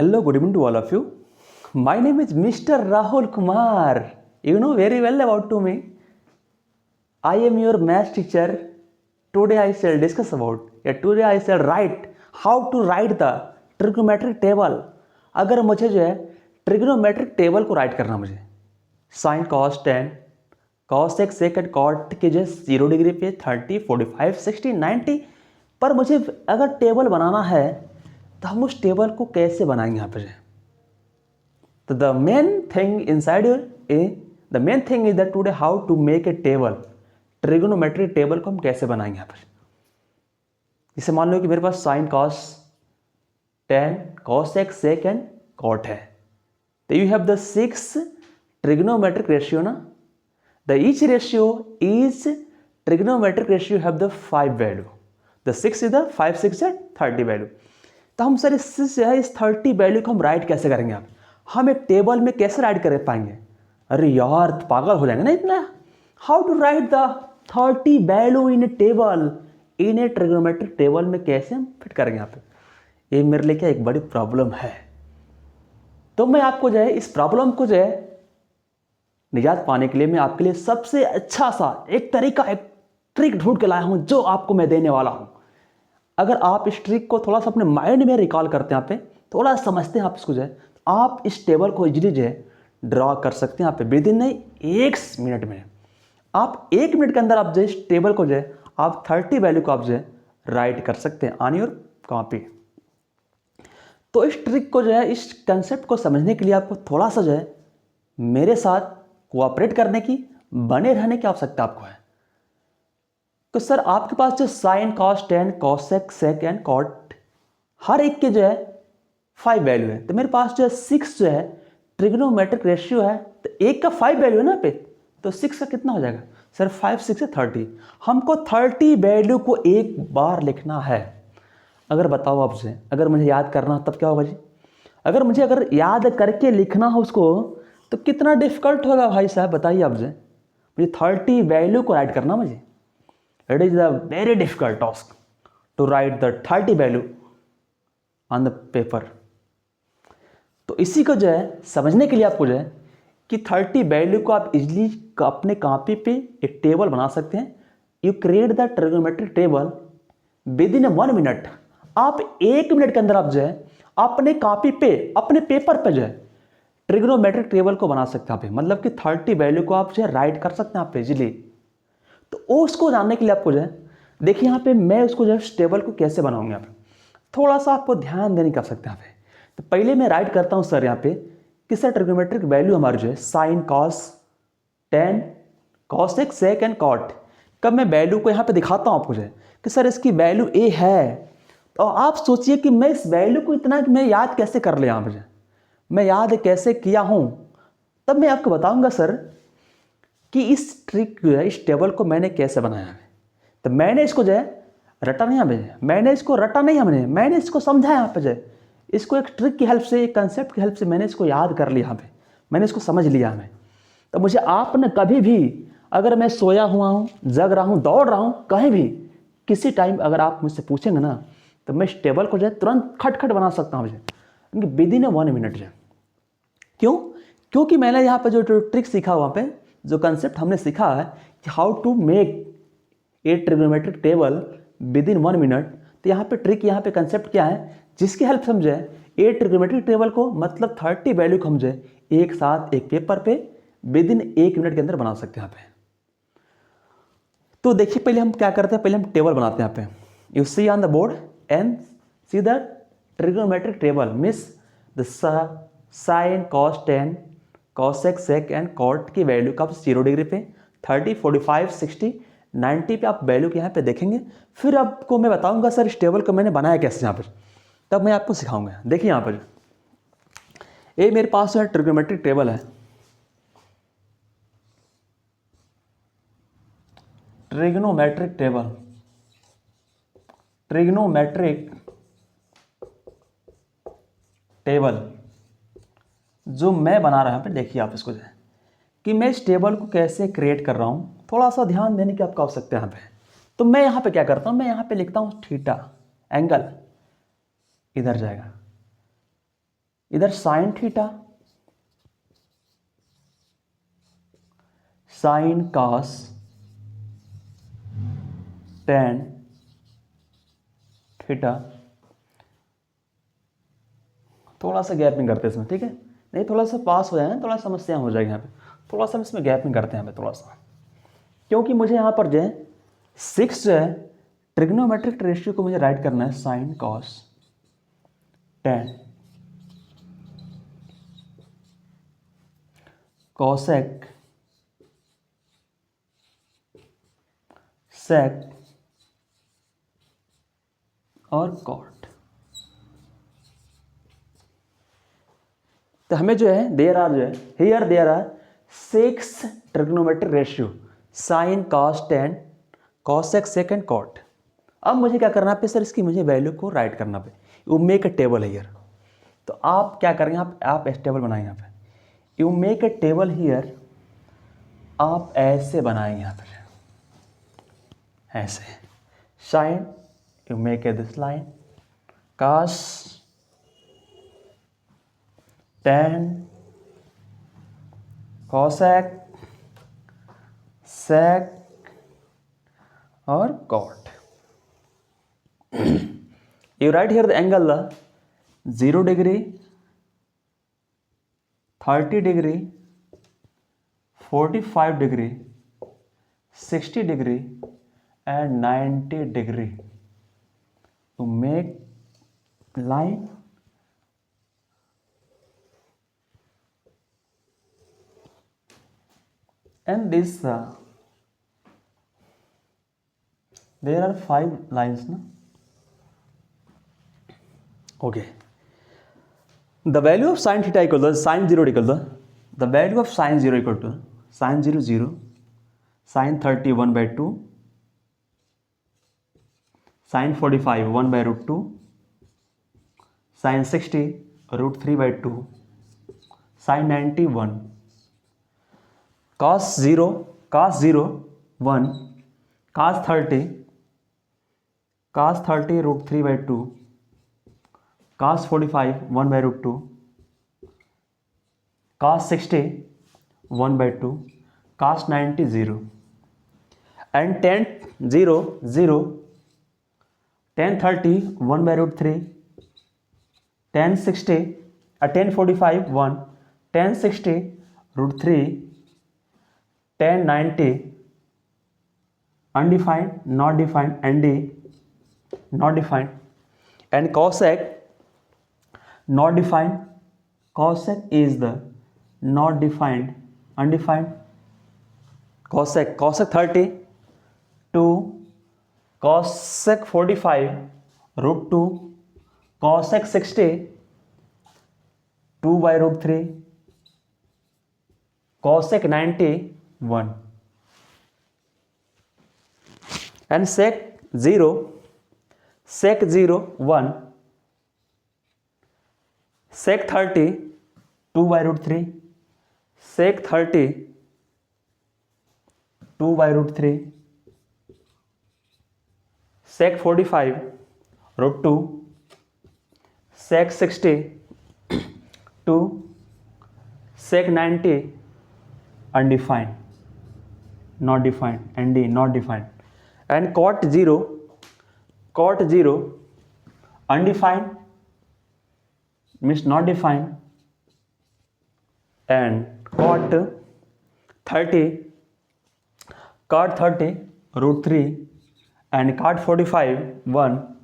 Hello, good evening to all of you. My name is Mr. Rahul Kumar. You know very well about to me. I am your math teacher. Today I shall discuss about. Today I shall write how to write the trigonometric table. अगर मुझे जो है trigonometric table को write करना मुझे sine cos tan cos x sec and cot के जो 0 degree पे 30 45 60 90 पर मुझे अगर टेबल बनाना है तो हम उस टेबल को कैसे बनाएंगे यहाँ पर। तो the main thing inside the main thing is that today how to make a table trigonometric table को हम कैसे बनाएंगे यहाँ पर। जैसे मान लो कि मेरे पास sine cos tan cos x sec and cot है, तो you have the 6 trigonometric ratio ना, the each ratio is trigonometric ratio have the 5 value, the 6 is the 5 6 है 30 वैल्यू। तो हम सर इस 30 वैल्यू को हम राइट कैसे करेंगे आप, हम एक टेबल में कैसे राइट कर पाएंगे। अरे यार पागल हो जाएंगे ना इतना। How to write the 30 value in a table, in a trigonometric table में कैसे हम फिट करेंगे यहाँ पे। ये मेरे लिए क्या एक बड़ी प्रॉब्लम है। तो मैं आपको जो है इस प्रॉब्लम को जो है निजात पाने के लिए मैं आपके लिए सबसे अच्छा सा एक तरीका एक ट्रिक ढूंढ के लाया हूँ जो आपको मैं देने वाला हूँ। अगर आप इस ट्रिक को थोड़ा सा अपने माइंड में रिकॉल करते हैं, यहाँ पे थोड़ा समझते हैं आप इसको जो है, आप इस टेबल को इजीली जो है ड्रॉ कर सकते हैं यहाँ पे विद इन नहीं 1 मिनट में। आप 1 मिनट के अंदर आप जो इस टेबल को जो है आप 30 वैल्यू को आप जो है राइट कर सकते हैं ऑन योर कॉपी। तो इस ट्रिक को जो है इस कंसेप्ट को समझने के लिए आपको थोड़ा सा जो है मेरे साथ कोऑपरेट करने की बने रहने की आवश्यकता आपको है। तो सर आपके पास जो sine cos tan cosec sec and cot हर एक के जो है 5 वैल्यू है, तो मेरे पास जो है 6 जो है ट्रिग्नोमेट्रिक रेशियो है, तो एक का 5 वैल्यू है ना पे, तो 6 का कितना हो जाएगा सर 5 6 है 30। हमको 30 वैल्यू को एक बार लिखना है। अगर बताओ आपसे अगर मुझे याद करना तब क्या होगा जी, अगर याद करके लिखना हो उसको तो कितना डिफिकल्ट होगा भाई साहब बताइए आपसे। मुझे 30 वैल्यू को राइट करना मुझे, it is a very difficult task to write the 30 value on the paper. तो इसी को जो है समझने के लिए आपको जो है कि 30 वैल्यू को आप इजीली अपने कॉपी पे एक टेबल बना सकते हैं। You create the trigonometric table within 1 minute. आप 1 मिनट के अंदर आप जो है अपने कॉपी पे अपने पेपर पे जो है ट्रिगोनोमेट्रिक टेबल को बना सकते हैं आप, मतलब कि 30 वैल्यू को आप जो है राइट कर सकते हैं आप इजीली। तो उसको जानने के लिए आपको जो है देखिए यहाँ पे मैं उसको जो है टेबल को कैसे बनाऊंगा यहाँ पे थोड़ा सा आपको ध्यान देने की आवश्यकता है यहाँ पे। तो पहले मैं राइट करता हूँ सर यहाँ पे कि सर ट्रिगोनोमेट्रिक वैल्यू हमारी जो है sine cos tan cos x sec and cot. कब मैं वैल्यू को यहाँ पे दिखाता हूँ आपको जो है कि सर इसकी वैल्यू ए है, तो आप सोचिए कि मैं इस वैल्यू को इतना मैं याद कैसे कर लिया मुझे, मैं याद कैसे किया हूँ, तब मैं आपको बताऊँगा सर कि इस ट्रिक जो है इस टेबल को मैंने कैसे बनाया है। तो मैंने इसको जो है रटा नहीं है, मैंने इसको रटा नहीं है, मैंने इसको समझा यहाँ पे जो है इसको एक ट्रिक की हेल्प से एक कंसेप्ट की हेल्प से मैंने इसको याद कर लिया यहाँ पे, मैंने इसको समझ लिया हमें। तो मुझे आपने कभी भी अगर मैं सोया हुआ हूँ जग रहा हूँ दौड़ रहा हूँ कहीं भी किसी टाइम अगर आप मुझसे पूछेंगे ना तो मैं इस टेबल को जो है तुरंत खटखट बना सकता हूँ मुझे विद इन 1 मिनट जो है। क्यों? क्योंकि मैंने यहाँ पे जो ट्रिक सीखा वहाँ पे जो कंसेप्ट हमने सीखा है कि how to make a trigonometric table within 1 minute. तो यहाँ पे ट्रिक यहाँ पे कंसेप्ट क्या है जिसकी हेल्प से हम जो है ए ट्रिगोनोमेट्रिक टेबल को मतलब 30 वैल्यू को हम जो है एक साथ एक पेपर पे विद इन 1 मिनट के अंदर बना सकते हैं यहाँ पे। तो देखिए पहले हम क्या करते हैं, पहले हम टेबल बनाते हैं यहाँ पे। You see on the board and see the trigonometric table miss the sine cos tan cosec sec and cot की वैल्यू का आप 0 डिग्री पे 30 45 60 90 पे आप वैल्यू के यहाँ पे देखेंगे। फिर आपको मैं बताऊंगा सर इस टेबल को मैंने बनाया कैसे यहाँ पर, तब मैं आपको सिखाऊंगा। देखिए यहाँ पर ये मेरे पास जो है ट्रिगोनोमेट्रिक टेबल है, ट्रिगोनोमेट्रिक टेबल ट्रिगोनोमेट्रिक टेबल जो मैं बना रहा हूँ पे देखिए आप इसको जो है कि मैं इस टेबल को कैसे क्रिएट कर रहा हूँ, थोड़ा सा ध्यान देने की आपको आवश्यकता है यहाँ पे। तो मैं यहाँ पे क्या करता हूँ, मैं यहाँ पे लिखता हूँ थीटा, एंगल इधर जाएगा इधर sine theta, sign cos, tan theta. थोड़ा सा गैपिंग करते हैं इसमें, ठीक है, नहीं थोड़ा सा पास हो जाए ना, थोड़ा समस्या हो जाएगी यहाँ पे, थोड़ा सा हम इसमें गैपिंग करते हैं यहाँ पे थोड़ा सा, क्योंकि मुझे यहाँ पर जो है 6 जो है ट्रिग्नोमेट्रिक रेशियो को मुझे राइट करना है sine cos tan cosec sec और कॉट। तो हमें जो है देयर आर जो है here there are 6 trigonometric ratio sine cos tan cosec sec and cot. अब मुझे क्या करना पे सर, इसकी मुझे वैल्यू को राइट करना पे, you make a table here. तो आप क्या करेंगे, आप एक टेबल बनाएंगे यहाँ पे, you make a table here, आप ऐसे बनाएंगे यहाँ पर, ऐसे sine you make a this line cos tan cosec sec और cot. You write here the angle 0 degree, 30 degree, 45 degree, 60 degree and 90 degree. To make line and this there are 5 lines na? Okay, the value of sin theta equal to sin 0 equal to the value of sin 0 equal to sin 0 0, sin 30 1 by 2, sin 45 1 by root 2, sin 60 root 3 by 2, sin 90 1, cos 0 1, cos 30 root 3 by 2, cos 45 1 by root 2, cos 60 1 by 2, cos 90 0, and tan 0 0, tan 30 1 by root 3, tan 60 tan 45 1, tan 60 root 3, tan 90 undefined, not defined, nd not defined, and cosec not defined. Cosec is the not defined, undefined. Cosec 30 2, cosec 45 root 2, cosec 60 2 by root 3, cosec 90 1, and sec 0 1, sec 30 2 by root 3, sec 30 2 by root 3, sec 45 root 2, sec 60 2, sec 90 undefined, not defined, nd not defined, and cot 0 undefined means not defined, and cot 30 root 3, and cot 45 1,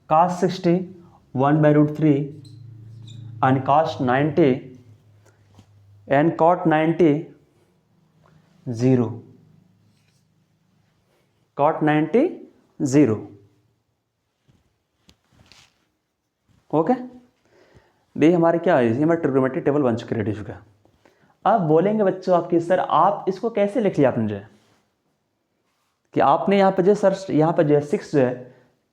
cos 60 1 by root 3, and cos 90 and cot 90 0, cot 90 0. Okay, ये हमारे क्या है, ये हमारा trigonometric table बन चुके ready चुका है। अब बोलेंगे बच्चों आपके सर आप इसको कैसे लिख लिया आपने जो है, कि आपने यहाँ पे जो सर यहाँ पे जो है 6 जो है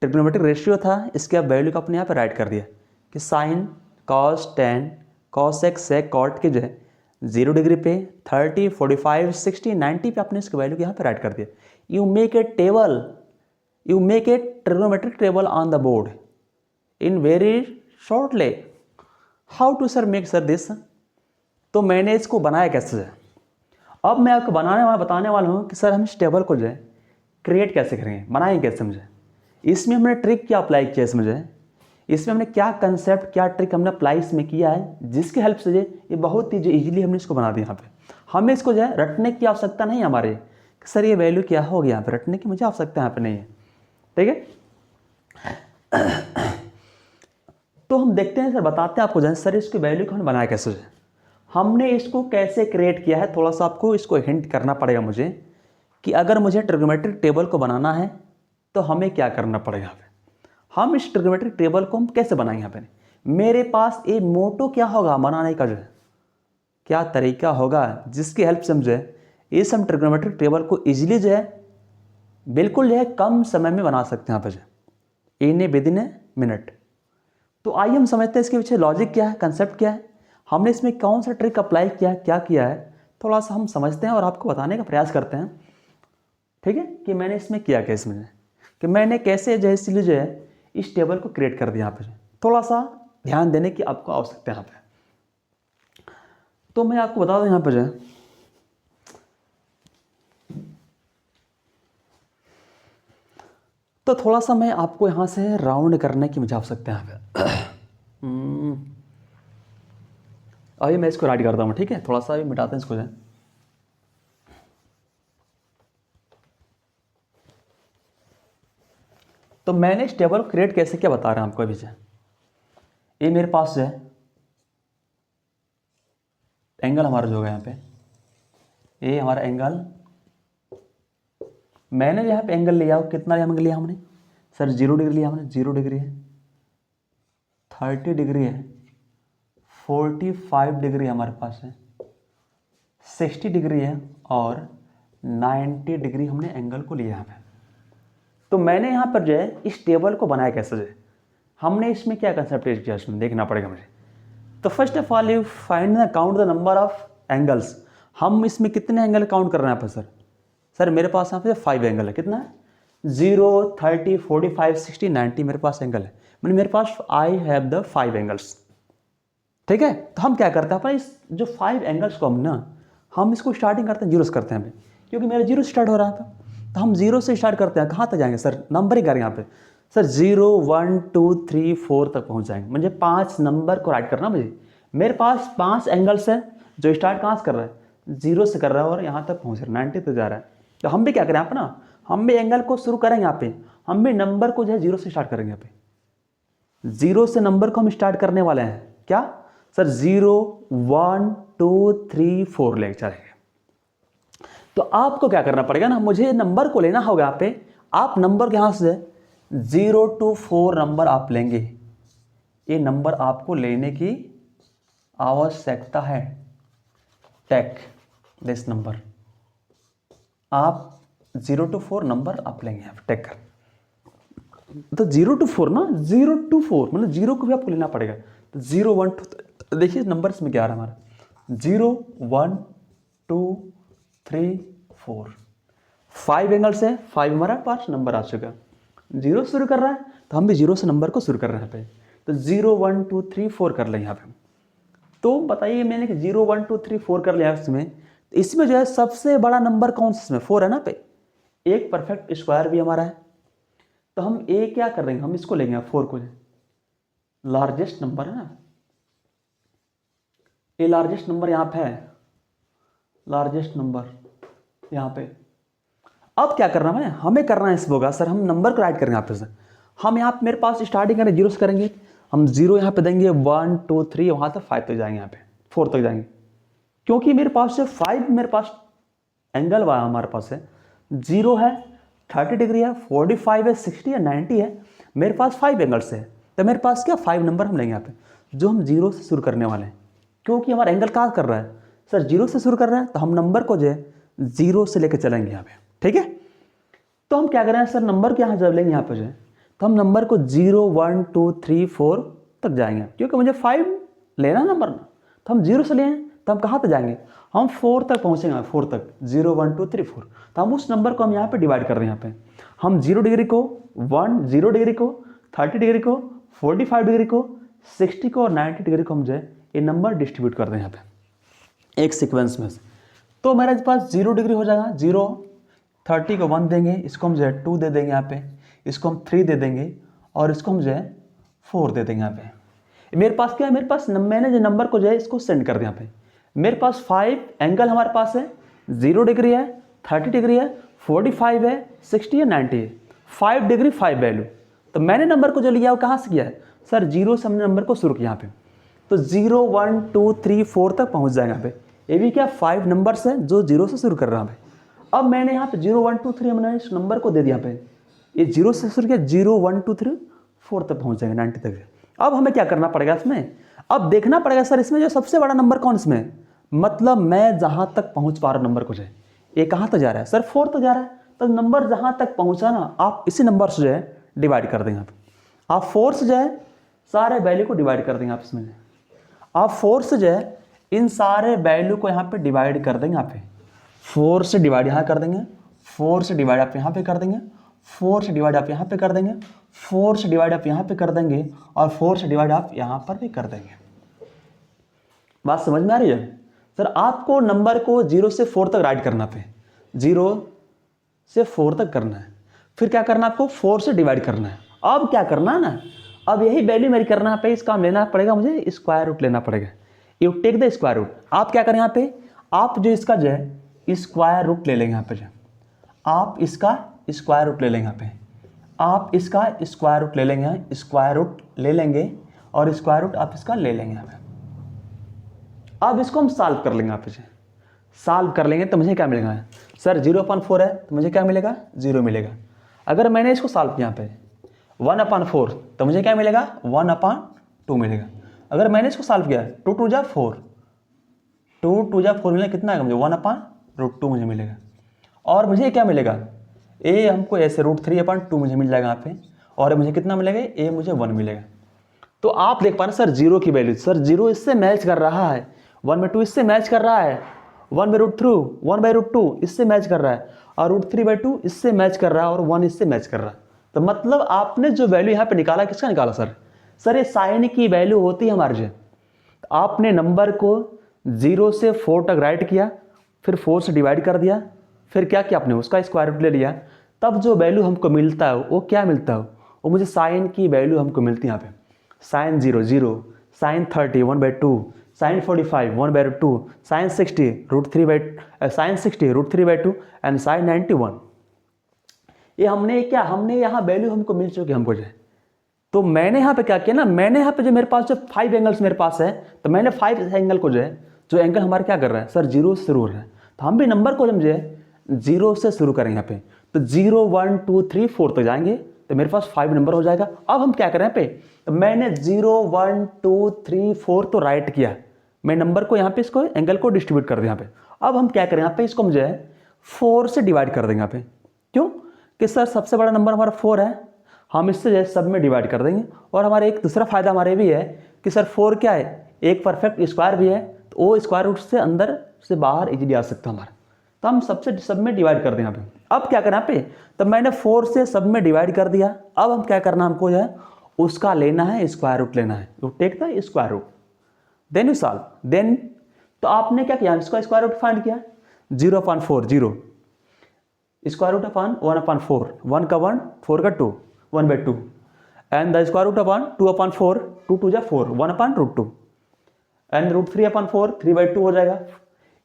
ट्रिग्नोमेट्रिक रेशियो था, इसके आप वैल्यू को अपने यहाँ पे राइट कर दिया कि sine cos tan cosec sec cot के जो है 0 डिग्री पे 30 45 60 90 पे आपने इसके वैल्यू को यहाँ पे राइट कर दिया। You make a trigonometric table on the board in very shortly, how to sir make sir this. तो मैंने इसको बनाया कैसे है, अब मैं आपको बताने वाला हूँ कि सर हम इस टेबल को जो है क्रिएट कैसे करेंगे, बनाएंगे कैसे। मुझे इसमें हमने ट्रिक क्या अप्लाई किया, इसमें हमने क्या कंसेप्ट क्या ट्रिक हमने अप्लाई इसमें किया है, जिसकी हेल्प से ये बहुत ही जो ईजिली हमने इसको बना दिया। यहाँ पे हमें इसको जो है रटने की आवश्यकता नहीं है हमारे कि सर ये वैल्यू क्या होगी, यहाँ पे रटने की मुझे आवश्यकता यहाँ पे नहीं है। ठीक है, तो हम देखते हैं सर, बताते हैं आपको जो है सर इसकी वैल्यू को हमने बनाया कैसे है, हमने इसको कैसे क्रिएट किया है। थोड़ा सा आपको इसको हिंट करना पड़ेगा मुझे कि अगर मुझे ट्रिग्नोमेट्रिक टेबल को बनाना है तो हमें क्या करना पड़ेगा। यहाँ पे हम इस ट्रिग्नोमेट्रिक टेबल को हम कैसे बनाएंगे। यहाँ पे मेरे पास एक मोटो क्या होगा बनाने का, जो है क्या तरीका होगा जिसकी हेल्प से हम जो है इस हम ट्रिग्नोमेट्रिक टेबल को इजीली जो है बिल्कुल जो है कम समय में बना सकते हैं। यहाँ पे जो इन ए विदिन ए मिनट। तो आइए हम समझते हैं इसके पीछे लॉजिक क्या है, कंसेप्ट क्या है, हमने इसमें कौन सा ट्रिक अप्लाई किया है, क्या किया है, थोड़ा सा हम समझते हैं और आपको बताने का प्रयास करते हैं। ठीक है, कि मैंने इसमें किया क्या, इसमें कि मैंने कैसे जो है इसलिए जो है इस टेबल को क्रिएट कर दिया। यहाँ पे थोड़ा सा ध्यान देने की आपको आवश्यकता है। यहाँ पे तो मैं आपको बता दूं, यहाँ पे जो है तो थोड़ा सा मैं आपको यहाँ से राउंड करने की मुझे आवश्यकता है। यहाँ पे अभी मैं इसको राइट करता हूँ। ठीक है, थोड़ा सा अभी मिटाते हैं इसको जो है। तो मैंने इस टेबल को क्रिएट कैसे किया बता रहे हैं आपको अभी से। ये मेरे पास जो है एंगल हमारा जो है यहाँ पे, ये हमारा एंगल, मैंने यहाँ पे एंगल लिया, कितना एंगल लिया हमने सर, 0 डिग्री लिया हमने, 0 डिग्री है, 30 डिग्री है, 45 डिग्री हमारे पास है, 60 डिग्री है और 90 डिग्री हमने एंगल को लिया है। तो मैंने यहाँ पर जो है इस टेबल को बनाया कैसे है, हमने इसमें क्या कंसेप्ट यूज किया, इसमें देखना पड़ेगा मुझे। तो first of all you find the count the number of angles. हम इसमें कितने एंगल काउंट कर रहे हैं यहाँ पर सर मेरे पास यहाँ पे 5 एंगल है। कितना है, 0, 30, 45, 60, 90 मेरे पास एंगल है। मतलब मेरे पास आई हैव द 5 एंगल्स। ठीक है, तो हम क्या करते हैं अपना इस जो 5 एंगल्स को हम इसको स्टार्टिंग करते हैं 0 से करते हैं क्योंकि मेरा 0 स्टार्ट हो रहा था। तो हम 0 से स्टार्ट करते हैं, कहाँ तक जाएंगे सर, नंबर ही करेंगे यहाँ पे सर 0, 1, 2, 3, 4 तक पहुँच जाएंगे। मुझे 5 नंबर को राइट करना मुझे, मेरे पास 5 एंगल्स है जो स्टार्ट कहाँ से कर रहा है, 0 से कर रहा है और यहाँ तक पहुँच रहा है, 90 तक जा रहा है। तो हम भी क्या करें अपना, हम भी एंगल को शुरू करेंगे यहाँ पे, हम भी नंबर को जो है 0 से स्टार्ट करेंगे। यहाँ पे 0 से नंबर को हम स्टार्ट करने वाले हैं, क्या सर 0, 1, 2, 3, 4 लेके चलेंगे। तो आपको क्या करना पड़ेगा ना, मुझे नंबर को लेना होगा। यहाँ पे आप नंबर के यहाँ से 0 to 4 नंबर आप लेंगे, ये नंबर आपको लेने की आवश्यकता है। टेक दिस नंबर, आप 0 to 4 नंबर आप लेंगे यहाँ पे टेक कर। तो 0 to 4 ना, 0 to 4 मतलब 0 को भी आपको लेना पड़ेगा। तो 0, 1, 2, देखिए नंबर्स में क्या आ रहा है हमारा, 0, 1, 2, 3, 4, 5 एंगल से 5 हमारा 5 नंबर आ चुका। 0 शुरू कर रहा है तो हम भी 0 से नंबर को शुरू कर रहे हैं यहाँ पे। तो 0, 1, 2, 3, 4 कर लें यहाँ पे। तो बताइए मैंने कि 0, 1, 2, 3, 4 कर लिया इसमें जो है सबसे बड़ा नंबर कौन सा, इसमें 4 है ना पे, एक परफेक्ट स्क्वायर भी हमारा है। तो हम ए क्या कर रहे हैं, हम इसको लेंगे 4 को, लार्जेस्ट नंबर है ना, ये लार्जेस्ट नंबर यहाँ पे है, लार्जेस्ट नंबर यहाँ पे। अब क्या करना है हमें करना है, इस होगा सर हम नंबर को राइट करेंगे यहाँ पे से। हम यहाँ पे मेरे पास स्टार्टिंग करें 0 से करेंगे, हम 0 यहाँ पे देंगे, 1, 2, 3 वहाँ तक 5 तक जाएंगे, यहाँ पे 4 तक जाएंगे क्योंकि मेरे पास से 5 मेरे पास एंगल वाला हमारे पास है, 0 है, 30 डिग्री है, 45 है, 60 है, 90 है, मेरे पास 5 एंगल्स है। तो मेरे पास क्या 5 नंबर हम लेंगे यहाँ पे जो हम 0 से शुरू करने वाले हैं क्योंकि हमारा एंगल कहाँ कर रहा है सर, 0 से शुरू कर रहा है। तो हम नंबर को जो है 0 से लेकर चलेंगे यहाँ पे। ठीक है, तो हम क्या कर रहे हैं सर, नंबर के यहाँ जब लेंगे यहाँ पे जो है तो हम नंबर को 0, 1, 2, 3, 4 तक जाएंगे क्योंकि मुझे 5 लेना नंबर ना। तो हम 0 से ले तो हम कहाँ तक जाएंगे, हम 4 तक पहुँचेंगे, 4 तक 0, 1, 2, 3, 4। तो हम उस नंबर को हम यहाँ पे डिवाइड कर रहे हैं। यहाँ पे हम 0 डिग्री को 0 डिग्री को 30 डिग्री को 45 डिग्री को 60 को और 90 डिग्री को हम जो है ये नंबर डिस्ट्रीब्यूट कर दें यहाँ पे एक सीक्वेंस में से, तो मेरे पास 0 डिग्री हो जाएगा, 0, 30 को 1 देंगे, इसको हम जो है 2 दे देंगे यहाँ पे, इसको हम 3 दे देंगे और इसको हम जो है 4 दे देंगे यहाँ पे। मेरे पास क्या है, मेरे पास मैंने जो नंबर को जो है इसको सेंड कर दिया यहाँ पे। मेरे पास 5 एंगल हमारे पास है, 0 डिग्री है, 30 डिग्री है, 45 है, 60 है, 90 है, 5 डिग्री 5 वैल्यू। तो मैंने नंबर को जो लिया वो कहाँ से किया है सर, 0 से हमने नंबर को शुरू किया यहाँ पे, तो 0 1 2 3 4 तक पहुँच जाएगा यहाँ पे। ये भी क्या 5 नंबर्स है जो 0 से शुरू कर रहा है। अब मैंने यहाँ पे 0 1 2 3 हमने इस नंबर को दे दिया यहाँ पे, ये 0 से शुरू किया, 0 1 2 3 4 तक पहुँच जाएगा 90 तक। अब हमें क्या करना पड़ेगा इसमें, अब देखना पड़ेगा सर इसमें जो सबसे बड़ा नंबर कौन इसमें, मतलब मैं जहाँ तक पहुँच पा रहा हूँ नंबर को जो है ये कहाँ तक जा रहा है सर, 4 तक जा रहा है। तो नंबर जहाँ तक पहुँचा ना आप इसी नंबर से जो है डिवाइड कर देंगे आप 4 से जो है सारे वैल्यू को डिवाइड कर देंगे आप इसमें, आप 4 से जो है इन सारे वैल्यू को यहाँ पे डिवाइड कर देंगे। यहाँ पे 4 से डिवाइड यहाँ कर देंगे, 4 से डिवाइड आप यहाँ पे कर देंगे, 4 से डिवाइड आप यहाँ पे कर देंगे, 4 से डिवाइड आप यहाँ पे कर देंगे और 4 से डिवाइड आप यहाँ पर भी कर देंगे। बात समझ में आ रही है सर? आपको नंबर को 0 से 4 तक राइट करना पे, 0 से 4 तक करना है, फिर क्या करना है आपको 4 से डिवाइड करना है। अब क्या करना है ना, अब यही वैल्यू मेरी करना है पे, इसका लेना पड़ेगा मुझे स्क्वायर रूट लेना पड़ेगा। You take the square root. आप क्या करें यहाँ पे, आप जो इसका जो है स्क्वायर रूट ले लेंगे यहाँ पे, जो आप इसका स्क्वायर रूट ले लेंगे यहाँ पे, आप इसका स्क्वायर रूट ले लेंगे, स्क्वायर रूट ले लेंगे और स्क्वायर रूट आप इसका ले लेंगे यहाँ पे। अब इसको हम सॉल्व कर लेंगे यहाँ पे, सॉल्व कर लेंगे तो मुझे क्या मिलेगा सर, 0/4 है तो मुझे क्या मिलेगा, 0 मिलेगा। अगर मैंने इसको सॉल्व किया यहाँ पे 1/4 तो मुझे क्या मिलेगा, 1/2 मिलेगा। अगर मैंने इसको सॉल्व किया 2 2 जा 4, 2 2 जा 4 मिलेगा, कितना आएगा मुझे 1/√2 मुझे मिलेगा। और मुझे क्या मिलेगा, ए हमको ऐसे √3/2 मुझे मिल जाएगा यहाँ पे, और मुझे कितना मिलेगा, ए मुझे 1 मिलेगा। तो आप देख पा रहे सर 0 की वैल्यू, सर 0 इससे मैच कर रहा है, 1/2 इससे मैच कर रहा है, 1/√2 इससे मैच कर रहा है, और √3/2 इससे मैच कर रहा है, और 1 इससे मैच कर रहा है। तो मतलब आपने जो वैल्यू यहाँ पे निकाला किसका निकाला सर ये साइन की वैल्यू होती है हमारे जो। आपने नंबर को 0 से 4 तक राइट किया, फिर 4 से डिवाइड कर दिया, फिर क्या किया आपने उसका स्क्वायर रूट ले लिया, तब जो वैल्यू हमको मिलता है वो क्या मिलता है, वो मुझे साइन की वैल्यू हमको मिलती है यहाँ पे। Sine 0 0, sine 30 1/2, sine 45 1/2, sine 60 √3/2, sine 60 √3/2 and sine 91। ये हमने क्या, हमने यहाँ वैल्यू हमको मिल चुकी है हमको जो। तो मैंने यहाँ पे क्या किया ना, मैंने यहाँ पे जो मेरे पास जो 5 एंगल्स मेरे पास है, तो मैंने 5 एंगल को जो है, जो एंगल हमारे क्या कर रहा है सर 0 से शुरू हो रहा है, तो हम भी नंबर को जो है 0 से शुरू करेंगे यहाँ पे। तो 0 1 2 3 4 तक जाएंगे तो मेरे पास 5 नंबर हो जाएगा। अब हम क्या करें यहाँ पे, तो मैंने 0 1 2 3 4 तो राइट किया, मैं नंबर को यहाँ पे इसको एंगल को डिस्ट्रीब्यूट कर दिया यहाँ पे। अब हम क्या करें यहाँ पे, इसको हम जो है 4 से डिवाइड कर देंगे यहाँ पे। क्यों कि सर सबसे बड़ा नंबर हमारा 4 है, हम इससे जो है सब में डिवाइड कर देंगे। और हमारा एक दूसरा फायदा हमारे भी है कि सर 4 क्या है, एक परफेक्ट स्क्वायर भी है, तो वो स्क्वायर रूट से अंदर से बाहर इजीली आ सकता है हमारा, तो हम सबसे सब में डिवाइड कर दें यहाँ पे। अब क्या करना यहाँ पे, तो मैंने 4 से सब में डिवाइड कर दिया। अब हम क्या करना, हमको जो है उसका लेना है स्क्वायर रूट लेना है, you take the square root then you solve. Then तो आपने क्या किया, इसका स्क्वायर रूट फाइंड किया, 0/4 0, स्क्वायर रूट अपॉन 1/4, 1 का 1 4 का 2 1/2, and the square root upon 2/4, 2 2 जा 4 1/√2, एंड √3/4 3/2 हो जाएगा,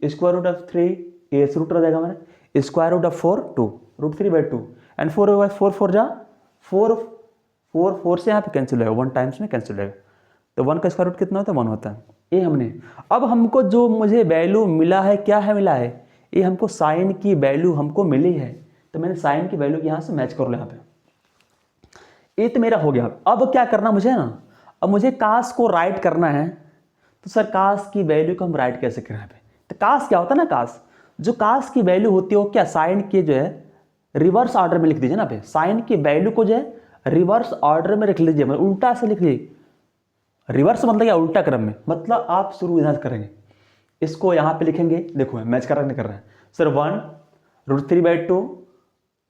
स्क्वायर रूट ऑफ 3 ये रूट रह जाएगा हमारे, स्क्वायर रूट ऑफ 4 2 √3/2, एंड 4 4 जा 4 से यहाँ पे कैंसिल होगा, 1 टाइम्स में कैंसिल होगा, तो 1 का स्क्वायर रूट कितना होता है 1 होता है। ये हमने, अब हमको जो मुझे वैल्यू मिला है, क्या है मिला है, ये हमको साइन की वैल्यू हमको मिली है, तो मैंने साइन की वैल्यू यहाँ से मैच कर लो यहाँ पे। ये तो मेरा हो गया। अब क्या करना मुझे ना, अब मुझे कास को राइट करना है, तो सर कास की वैल्यू को हम राइट कैसे करें यहाँ पे, तो कास क्या होता है ना, कास जो कास की वैल्यू होती है वो क्या, साइन के जो है रिवर्स ऑर्डर में लिख दीजिए ना पे, साइन की वैल्यू को जो है रिवर्स ऑर्डर में लिख लीजिए, मतलब उल्टा से लिख लीजिए। रिवर्स मतलब क्या, उल्टा क्रम में, मतलब आप शुरू इधर से करेंगे, इसको यहाँ पे लिखेंगे, देखो मैच कर रहे हैं सर 1 √3/2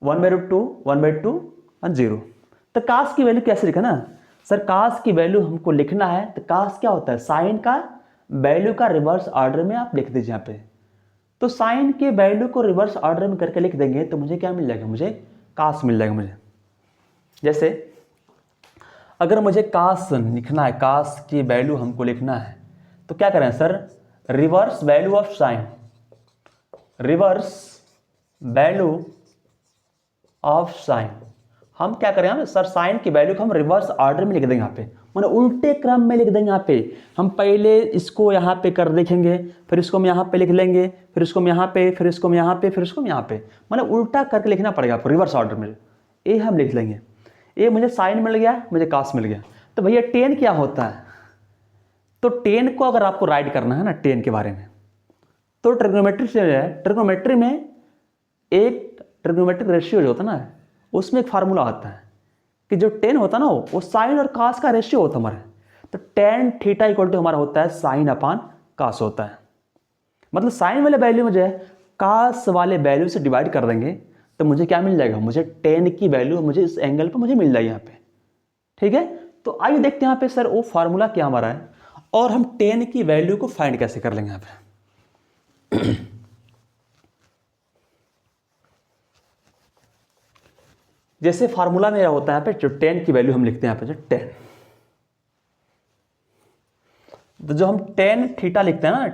1/√2 1/2 और 0। तो कास की वैल्यू कैसे लिखा ना, सर कास की वैल्यू हमको लिखना है, तो कास क्या होता है, साइन का वैल्यू का रिवर्स ऑर्डर में आप लिख दीजिए यहाँ पे। तो साइन के वैल्यू को रिवर्स ऑर्डर में करके लिख देंगे तो मुझे क्या मिल जाएगा, मुझे कास मिल जाएगा। मुझे जैसे अगर मुझे कास लिखना है, कास की वैल्यू हमको लिखना है, तो क्या करें sir, reverse value of sine, reverse value of sine, हम क्या करें, हम सर साइन की वैल्यू को हम रिवर्स ऑर्डर में लिख देंगे यहाँ पे, माने उल्टे क्रम में लिख देंगे यहाँ पे। हम पहले इसको यहाँ पे कर देखेंगे, फिर इसको हम यहाँ पे लिख लेंगे, फिर इसको हम यहाँ पे, फिर इसको हम यहाँ पे, फिर इसको हम यहाँ पे, माने उल्टा करके लिखना पड़ेगा आपको रिवर्स ऑर्डर में। ये हम लिख लेंगे, ये मुझे साइन मिल गया, मुझे कास मिल गया। तो भैया टेन क्या होता है, तो टेन को अगर आपको राइट करना है ना टेन के बारे में, तो ट्रिग्नोमेट्री से जो है, ट्रिग्नोमेट्री में एक ट्रिग्नोमेट्रिक रेशियो जो होता है ना, उसमें एक फार्मूला आता है कि जो टेन होता है ना वो साइन और कास का रेशियो होता है हमारा। तो टेन थीटा इक्वल टू हमारा होता है साइन अपान कास होता है। मतलब साइन वाले वैल्यू में जो है कास वाले वैल्यू से डिवाइड कर देंगे तो मुझे क्या मिल जाएगा, मुझे टेन की वैल्यू मुझे इस एंगल पर मुझे मिल जाएगी यहाँ पे। ठीक है, तो आइए देखते हैं यहाँ पे सर वो फार्मूला क्या हमारा है और हम टेन की वैल्यू को फाइंड कैसे कर लेंगे यहाँ पे। जैसे फार्मूला मेरा होता है यहाँ पे, जो टेन की वैल्यू हम लिखते हैं यहाँ पे, जो टेन, तो जो हम टेन थीटा लिखते हैं ना,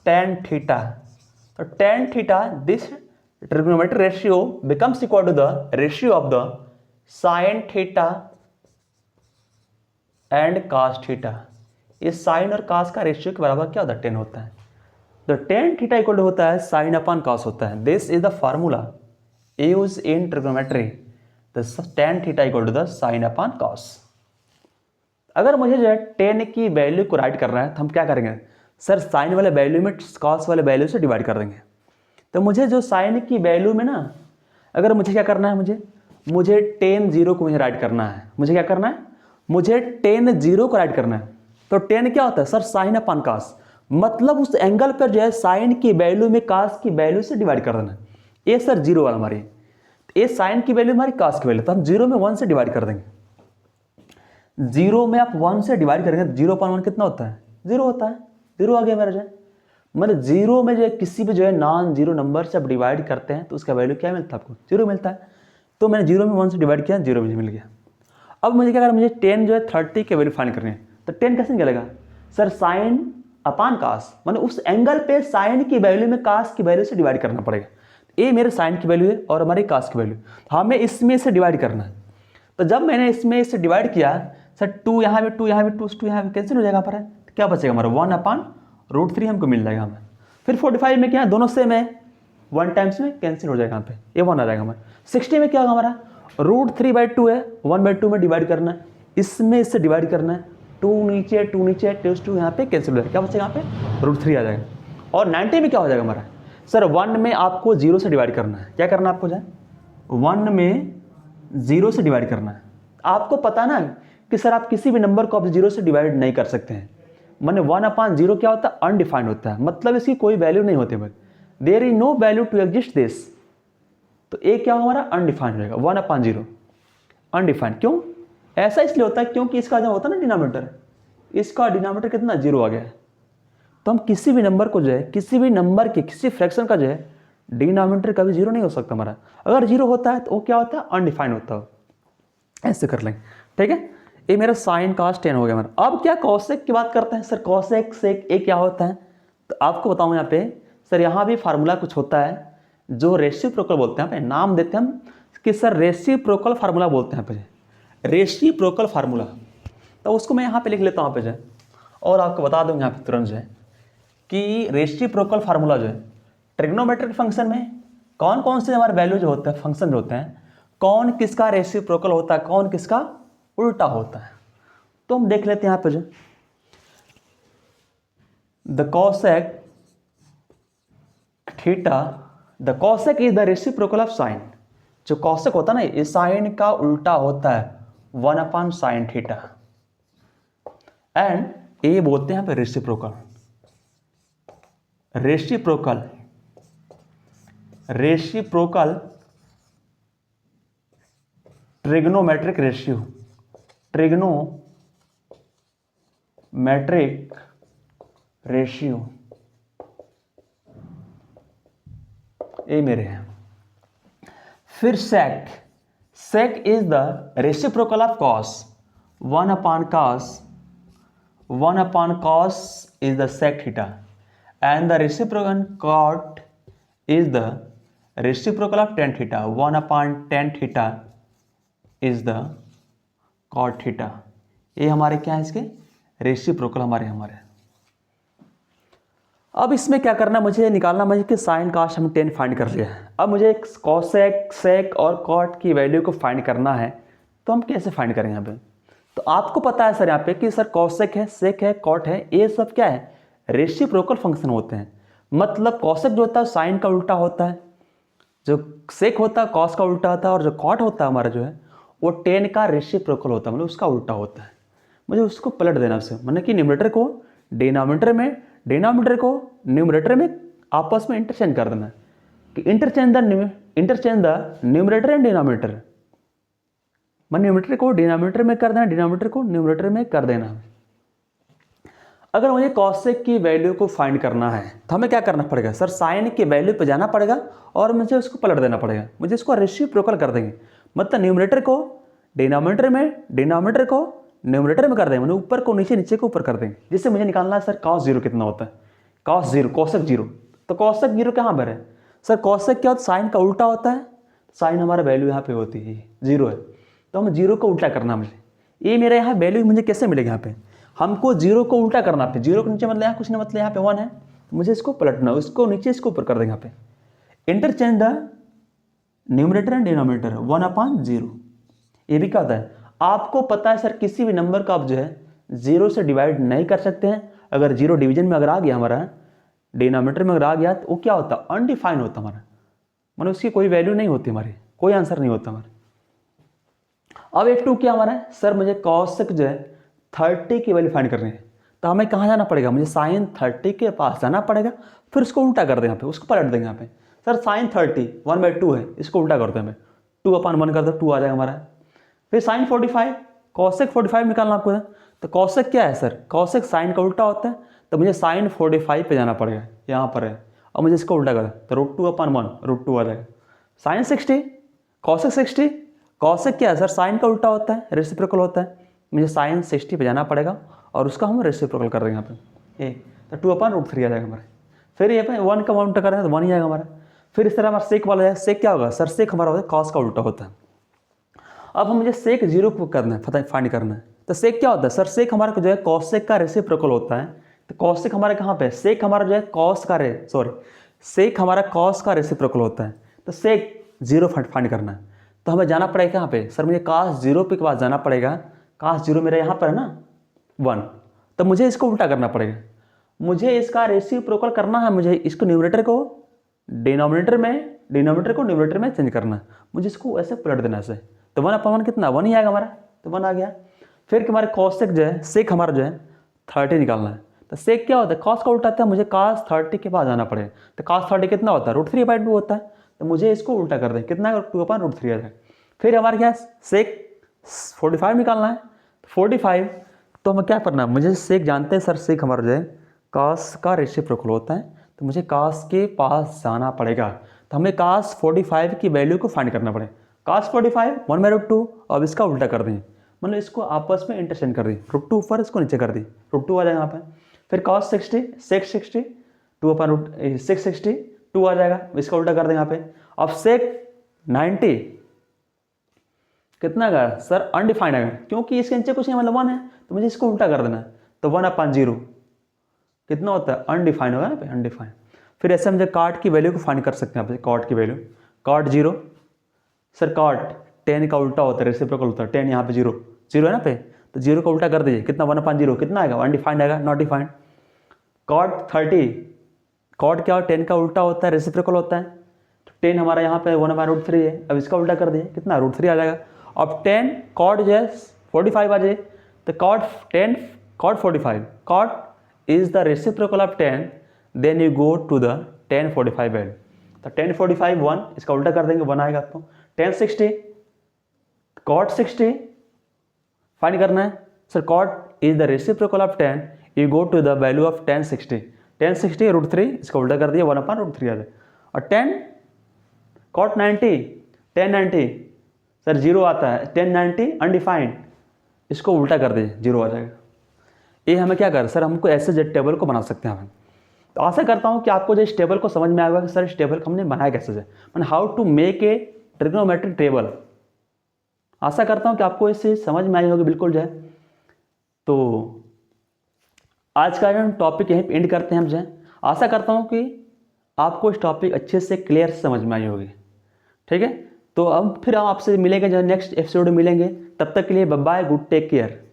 टेन थीटा, तो tan theta this trigonometric ratio becomes equal to the ratio of the sine theta and cos theta. ये साइन और कास का रेशियो के बराबर क्या होता है, टेन होता है। तो टेन थीटा इक्वल होता है साइन अपान कास होता है। This is the formula use in trigonometry, tan theta equal to the sine upon cos. अगर मुझे जो है टेन की वैल्यू को राइट करना है तो हम क्या करेंगे सर, साइन वाले वैल्यू में कॉस वाले वैल्यू से डिवाइड कर देंगे। तो मुझे जो साइन की वैल्यू में ना, अगर मुझे क्या करना है, मुझे टेन जीरो को मुझे राइट करना है, मुझे क्या करना है, मुझे टेन जीरो को राइट करना है। तो टेन क्या होता है सर, साइन अपान कास, मतलब उस एंगल पर जो है साइन की वैल्यू में कास की वैल्यू से डिवाइड कर देना। ये सर जीरो वाला हमारी, ये साइन की वैल्यू हमारी कास की वैल्यू, तो हम जीरो में वन से डिवाइड कर देंगे। जीरो में आप वन से डिवाइड करेंगे, जीरो पॉइंट वन कितना होता है, जीरो होता है, जीरो आ गया मेरा जो है। मतलब जीरो में जो है किसी भी जो है नॉन जीरो नंबर से आप डिवाइड करते हैं तो उसका वैल्यू क्या मिलता है आपको, जीरो मिलता है। तो मैंने जीरो में वन से डिवाइड किया, जीरो मुझे मिल गया। अब मुझे क्या करना, मुझे टेन जो है 30 के वैल्यू फाइंड करनी है। तो टेन कैसे निकलेगा सर, साइन अपान कास, मतलब उस एंगल पे साइन की वैल्यू में कास की वैल्यू से डिवाइड करना पड़ेगा। ये मेरे साइन की वैल्यू है और हमारी कास की वैल्यू, हमें इसमें से डिवाइड करना है। तो जब मैंने इसमें से डिवाइड किया सर, टू यहाँ पे, टू यहाँ पे, टू यहाँ पे कैंसिल हो जाएगा पर है, तो क्या बचेगा हमारा, वन अपान रूट थ्री हमको मिल जाएगा हमें। फिर 45 में क्या है, दोनों से में वन टाइम्स में कैंसिल हो जाएगा यहाँ पे, ये वन आ जाएगा हमारा। 60 में क्या होगा हमारा, रूट थ्री बाई टू है, वन बाई टू में डिवाइड करना है, इसमें इससे डिवाइड करना है, टू नीचे टू यहाँ पे कैंसिल हो जाएगा, क्या बचेगा यहाँ पे, रूट थ्री आ जाएगा। और 90 में क्या हो जाएगा हमारा सर, वन में आपको जीरो से डिवाइड करना है, क्या करना है आपको, जाए वन में जीरो से डिवाइड करना है। आपको पता ना कि सर आप किसी भी नंबर को आप जीरो से डिवाइड नहीं कर सकते हैं, मैंने वन अपान जीरो क्या होता है, अनडिफाइंड होता है, मतलब इसकी कोई वैल्यू नहीं होती, but there is no value to exist this. तो एक क्या हमारा अनडिफाइंड रहेगा, वन अपान जीरो अनडिफाइंड। क्यों ऐसा इसलिए होता है क्योंकि इसका जो होता है ना डिनोमिनेटर, इसका डिनोमिनेटर कितना, जीरो आ गया है। तो हम किसी भी नंबर को जो है, किसी भी नंबर के किसी फ्रैक्शन का जो है डिनोमिनेटर कभी जीरो नहीं हो सकता हमारा। अगर जीरो होता है तो वो क्या होता है, अनडिफाइंड होता है। ऐसे कर लेंगे, ठीक है। ये मेरा साइन कास 10 हो गया हमारा। अब क्या कॉसेक की बात करते हैं सर, कॉसेक सेक ए क्या होता है, तो आपको बताऊं यहाँ पे सर, यहाँ भी फार्मूला कुछ होता है जो रेसिप्रोकल बोलते हैं, यहाँ पे नाम देते हैं हम कि सर रेसिप्रोकल फार्मूला बोलते हैं यहाँ पे, रेसिप्रोकल फार्मूला। तो उसको मैं यहाँ पे लिख लेता हूँ यहाँ पे जो, और आपको बता दूँ यहाँ पे तुरंत जो है कि रेसिप्रोकल फार्मूला जो है ट्रिग्नोमेट्रिक फंक्शन में कौन कौन से हमारे वैल्यू जो होता है, फंक्शन जो होते हैं, कौन किसका रेसिप्रोकल होता है, कौन किसका उल्टा होता है। तो हम देख लेते हैं यहाँ पे जो the cosec theta, the cosec is the reciprocal of sine. जो कॉसेक होता है ना, ये साइन का उल्टा होता है, one upon sine theta, and ये बोलते हैं यहाँ पे reciprocal. Reciprocal, reciprocal trigonometric ratio, trigonometric metric ratio, ये मेरे हैं। फिर sec, sec is the reciprocal of cos, 1 upon cos is the sec theta and the reciprocal cot is the reciprocal of tan theta, 1 upon tan theta is the cot theta। ये हमारे क्या है, इसके reciprocal हमारे। अब इसमें क्या करना, मुझे निकालना मुझे कि साइन कास्ट हम टेन फाइंड कर लिया है। अब मुझे कॉसेक, सेक और कॉट की वैल्यू को फाइंड करना है, तो हम कैसे फाइंड करेंगे यहाँ पे? तो आपको पता है सर यहाँ पे कि सर कॉसेक है, सेक है, कॉट है, ये सब क्या है, रेसिप्रोकल फंक्शन होते हैं। मतलब कॉसेक जो होता है साइन का उल्टा होता है, जो सेक होता है कॉस का उल्टा होता है, और जो कॉट होता है हमारा जो है वो टेन का रेसिप्रोकल होता है, मतलब उसका उल्टा होता है। मुझे उसको पलट देना उससे, मतलब कि न्यूमरेटर को डिनोमिनेटर में, डिनोमिनेटर को न्यूमरेटर में आपस में इंटरचेंज कर देना, कि interchange the numerator and denominator. मैं न्यूमरेटर को डिनोमिनेटर में कर देना, डिनोमिनेटर को न्यूमरेटर में कर देना। अगर मुझे कॉसेक की वैल्यू को फाइंड करना है तो हमें क्या करना पड़ेगा सर, साइन की वैल्यू पे जाना पड़ेगा और मुझे उसको पलट देना पड़ेगा। मुझे इसको रेसिप्रोकल कर देंगे, मतलब न्यूमरेटर को डिनोमिनेटर में, डिनोमिनेटर को न्यूमरेटर में कर देंगे, मतलब ऊपर को नीचे, नीचे को ऊपर कर देंगे। जिससे मुझे निकालना है सर कॉस जीरो कितना होता है, कॉस जीरो, कॉसेक जीरो। तो कॉसेक जीरो कहाँ पर है सर, कॉसेक क्या होता है, साइन का उल्टा होता है। साइन हमारा वैल्यू यहाँ पे होती है जीरो है, तो हम जीरो को उल्टा करना मुझे। ये मेरे यहाँ वैल्यू मुझे कैसे मिलेगा, यहाँ पे हमको जीरो को उल्टा करना पे, जीरो के नीचे मतलब यहाँ कुछ नहीं, मतलब यहाँ पे 1 है, तो मुझे इसको पलटना, इसको नीचे इसको ऊपर कर देंगे। यहाँ पे interchange the numerator and denominator 1 upon 0। ये भी क्या होता है, आपको पता है सर किसी भी नंबर का आप जो है जीरो से डिवाइड नहीं कर सकते हैं। अगर जीरो डिवीजन में अगर आ गया हमारा, डिनोमिनेटर में अगर आ गया, तो वो क्या होता है, अनडिफाइन होता हमारा, मतलब उसकी कोई वैल्यू नहीं होती, हमारी कोई आंसर नहीं होता हमारा। अब एक टू क्या हमारा है सर, मुझे कॉसेक जो है 30 की वैल्यू फाइंड करनी है, तो हमें कहाँ जाना पड़ेगा, मुझे साइन 30 के पास जाना पड़ेगा, फिर उसको उल्टा कर देंगे यहाँ पे, उसको पलट देंगे यहाँ पे। सर साइन 30 1/2 है, इसको उल्टा करते हैं हमें, 2 upon 1 कर दो, 2 आ जाएगा हमारा। फिर साइन 45, कॉसेक 45 निकालना आपको है, तो कॉसेक क्या है सर, कॉसेक साइन का उल्टा होता है, तो मुझे साइन 45 पे जाना पड़ेगा, यहाँ पर है, और मुझे इसको उल्टा करें तो √2 upon 1 √2 आ जाएगा। साइन 60, कॉसेक 60, कॉसेक क्या है सर, साइन का उल्टा होता है, रेसिप्रोकल होता है, मुझे साइन 60 पे जाना पड़ेगा और उसका हम रेसिप्रोकल कर देंगे यहाँ पे, ये तो 2 upon √3 आ जाएगा हमारे। फिर ये पे 1 का 1 उल्टा करेंगे तो 1 ही आएगा हमारा। फिर इस तरह हमारा सेक वाला है, सेक क्या होगा सर, सेक हमारा होता है कॉस का उल्टा होता है। अब हम मुझे सेक जीरो को करना है, फाइंड करना है, तो सेक क्या होता है सर, सेक हमारा जो है कॉसेक का रेसिप्रोकल होता है। तो कॉसेक हमारे कहाँ पे, सेक हमारा जो है कॉस का सेक हमारा कॉस का रेसिप्रोकल होता है, तो सेक जीरो फाइंड करना है। तो हमें जाना पड़ेगा कहाँ पे सर, मुझे cos जीरो पे के पास जाना पड़ेगा। cos जीरो मेरा यहाँ पर है ना 1, तो मुझे इसको उल्टा करना पड़ेगा, मुझे इसका रेसिप्रोकल करना है, मुझे इसको न्यूमरेटर को डिनोमिनेटर में, डिनोमिनेटर को न्यूमरेटर में चेंज करना है, मुझे इसको ऐसे पलट देना ऐसे, तो 1 upon 1 कितना 1 ही आएगा हमारा, तो 1 आ गया। फिर हमारे कॉसेक जो है, सेक हमारा जो है 30 निकालना है, तो सेक क्या होता है, कॉस का उल्टा आता है, मुझे cos 30 के पास जाना पड़ेगा, तो cos 30 कितना होता है √3/2 होता है, तो मुझे इसको उल्टा कर दें, कितना 2 upon √3 आ जाएगा। फिर हमारे क्या सेक 45 निकालना है, 45, तो हमें क्या करना है, मुझे सेक जानते हैं सर, सेक हमारा जो है cos का रेसिप्रोकल होता है, तो मुझे cos के पास जाना पड़ेगा, तो हमें cos 45 की वैल्यू को फाइंड करना पड़ेगा। cos 45 1/2, अब इसका उल्टा कर दें, मतलब इसको आपस में इंटरचेंज कर दी, √2 ऊपर इसको नीचे कर दी, √2 आ जाएगा यहाँ पर। फिर cos 60, sec 60 2 upon sec 60 2 आ जाएगा, इसका उल्टा कर दें यहाँ पे। अब sec 90 कितना आएगा सर, अनडिफाइंड आएगा, क्योंकि इसके नीचे कुछ नहीं, मतलब 1 है, तो मुझे इसको उल्टा कर देना है, तो 1 upon 0 कितना होता है, अनडिफाइंड होगा ना पे, अनडिफाइंड। फिर ऐसे हम जो कॉट की वैल्यू को फाइंड कर सकते हैं यहाँ पे, कॉट की वैल्यू, कॉट 0 सर, कॉट 10 का उल्टा होता है, रेसिप्रोकल होता है, 10 यहाँ पे 0 है ना पे, तो 0 का उल्टा कर दीजिए, कितना 1 upon 0 कितना आएगा, अनडिफाइंड आएगा, नॉट डिफाइंड। कॉट 30, कॉट क्या, 10 का उल्टा होता है, रेसिप्रोकल होता है, तो 10 हमारा यहाँ पे 1 upon √3 है, अब इसका उल्टा कर दिए, कितना √3 आ जाएगा। अब 10 कॉट जो है 45 आ जाए, तो cot 10 cot 45, cot is the reciprocal of 10, then you go to the 1045 value, तो 1045 1, इसका उल्टा कर देंगे 1 आएगा आपको। 1060 कॉट 60 फाइंड करना है sir, cot is the reciprocal of 10, you go to the value of 1060. 1060 √3, इसका उल्टा कर दिया 1/√3 आ जाए. और 10 cot 90, 1090 सर जीरो आता है, 1090 अनडिफाइंड, इसको उल्टा कर दीजिए, जीरो आ जाएगा. ये हमें क्या कर सर, हमको ऐसे जेड टेबल को बना सकते हैं हम. तो आशा करता हूँ कि आपको जो इस टेबल को समझ में आएगा कि सर इस टेबल को हमने बनाया कैसे है, मैंने how to make a trigonometric table. आशा करता हूँ कि आपको इससे समझ में आई होगी बिल्कुल जो है. तो आज का जो टॉपिक यहीं एंड करते हैं हम जो है. आशा करता हूँ कि आपको इस टॉपिक अच्छे से क्लियर समझ में आई होगी. ठीक है, तो अब फिर हम आपसे मिलेंगे जो नेक्स्ट एपिसोड में मिलेंगे. तब तक के लिए bye bye, good take care.